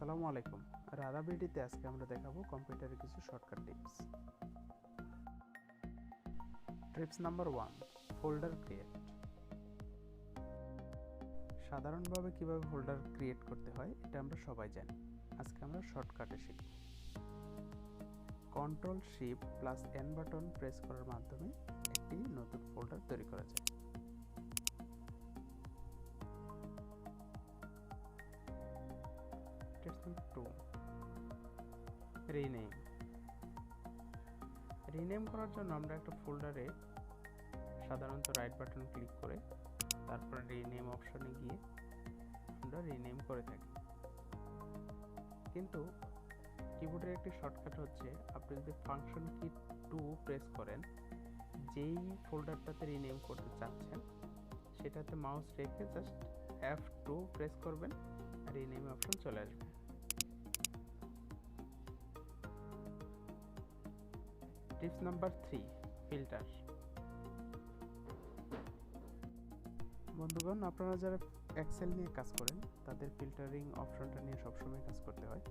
আসসালামু আলাইকুম। রারা ভিডিওতে আজকে আমরা দেখাবো কম্পিউটারের কিছু shortcut tips. Tips number 1, folder create. সাধারণভাবে কিভাবে ফোল্ডার ক্রিয়েট করতে হয় এটা আমরা সবাই জানি। আজকে আমরা শর্টকাটে শিখব। Control shift plus N button press করার মাধ্যমে একটি নতুন ফোল্ডার তৈরি করা যায়। টিপস নাম্বার 2, রিনেম করার জন্য আমরা একটা ফোল্ডারে সাধারণত রাইট বাটন ক্লিক করে তারপর রিনেম অপশনে গিয়ে আমরা রিনেম করে থাকি। কিন্তু কিবোর্ডের একটি শর্টকাট হচ্ছে আপনি যদি ফাংশন কি 2 প্রেস করেন, যেই ফোল্ডারটাতে রিনেম করতে চাচ্ছেন সেটাতে মাউস রেখে জাস্ট F2 প্রেস করবেন, রিনেম অপশন চলে আসবে। Tips number 3, filter. বন্ধুগণ, আপনারা যারা এক্সেল নিয়ে কাজ করেন তাদের ফিল্টারিং অপশনটা নিয়ে সবসময় কাজ করতে হয়।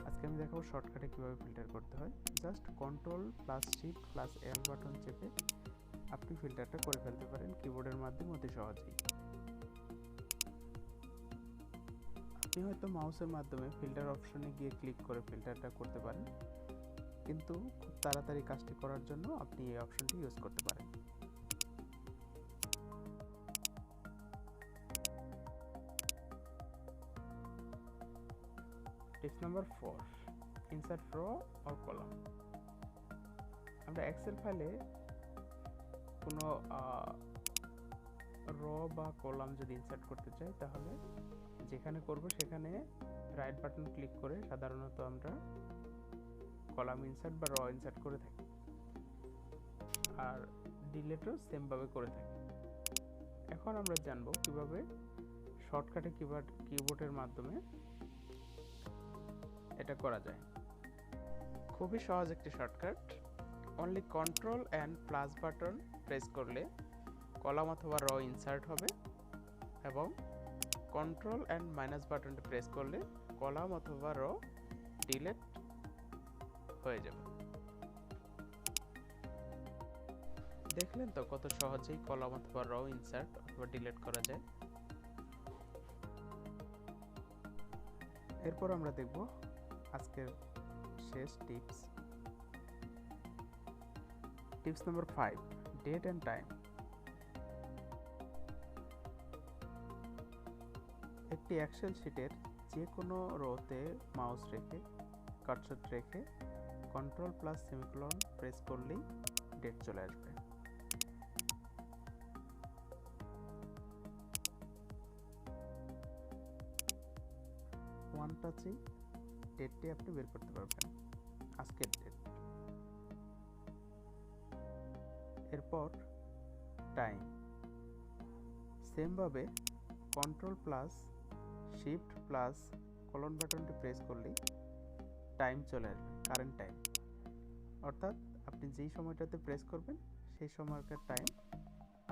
আজকে আমি দেখাবো শর্টকাটে কিভাবে ফিল্টার করতে হয়। Just control plus shift plus L button চেপে আপনি ফিল্টারটা করে ফেলতে পারেন কিবোর্ডের মাধ্যমে অতি সহজেই। আপনি হয়তো মাউসের মাধ্যমে ফিল্টার অপশনে গিয়ে ক্লিক করে ফিল্টারটা করতে পারেন, কিন্তু খুব তাড়াতাড়ি কাজটি করার জন্য আপনি এই অপশনটি ইউজ করতে পারেন। Tips number 4, insert row or column. আমরা এক্সেল ফাইলে কোনো রো বা কলাম যদি ইনসার্ট করতে চাই তাহলে যেখানে করব সেখানে রাইট বাটন ক্লিক করে সাধারণত আমরা কলাম ইনসার্ট বা র ইনসার্ট করে থাকি, আর ডিলেটও সেমভাবে করে থাকি। এখন আমরা জানবো কিভাবে শর্টকাটে কিবোর্ডের মাধ্যমে এটা করা যায়। খুবই সহজ একটি shortcut. Only control and plus button press করলে কলাম অথবা র ইনসার্ট হবে, এবং কন্ট্রোল অ্যান্ড মাইনাস বাটনটি প্রেস করলে কলাম অথবা র ডিলেট হয়ে যাবে। দেখলেন তো কত সহজেই কলাম অথবা র ইনসার্ট অথবা ডিলিট করা যায়। এরপর আমরা দেখব আজকের শেষ tips. Tips number 5, date and time. একটি এক্সেল শিটের যে কোনো রোতে মাউস রেখে কার্সর রেখে কন্ট্রোল প্লাস সেমিকোলন প্রেস করলেই ডেট চলে আসবে। ওয়ান টাচে ডেটটি আপনি বের করতে পারবেন, আজকের ডেট। এরপর টাইম, সেমভাবে control plus shift plus colon বাটনটি প্রেস করলেই টাইম চলে আসবে, কারেন্ট টাইম। অর্থাৎ আপনি যেই সময়টাতে প্রেস করবেন সেই সময়কার টাইম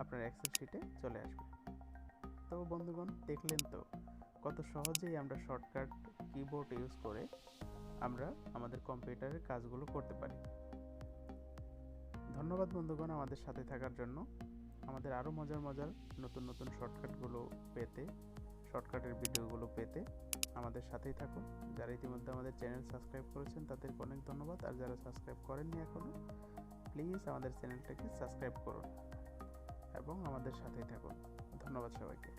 আপনার এক্সেল শিটে চলে আসবে। তো বন্ধুগণ, দেখলেন তো কত সহজেই আমরা শর্টকাট কিবোর্ড ইউজ করে আমরা আমাদের কম্পিউটারের কাজগুলো করতে পারি। ধন্যবাদ বন্ধুগণ আমাদের সাথে থাকার জন্য। আমাদের আরও মজার নতুন শর্টকাটের ভিডিওগুলো পেতে আমাদের সাথেই থাকুন। যারা ইতিমধ্যে আমাদের চ্যানেল সাবস্ক্রাইব করেছেন তাদেরকে অনেক ধন্যবাদ, আর যারা সাবস্ক্রাইব করেননি এখনও, প্লিজ আমাদের চ্যানেলটাকে সাবস্ক্রাইব করুন এবং আমাদের সাথেই থাকুন। ধন্যবাদ সবাইকে।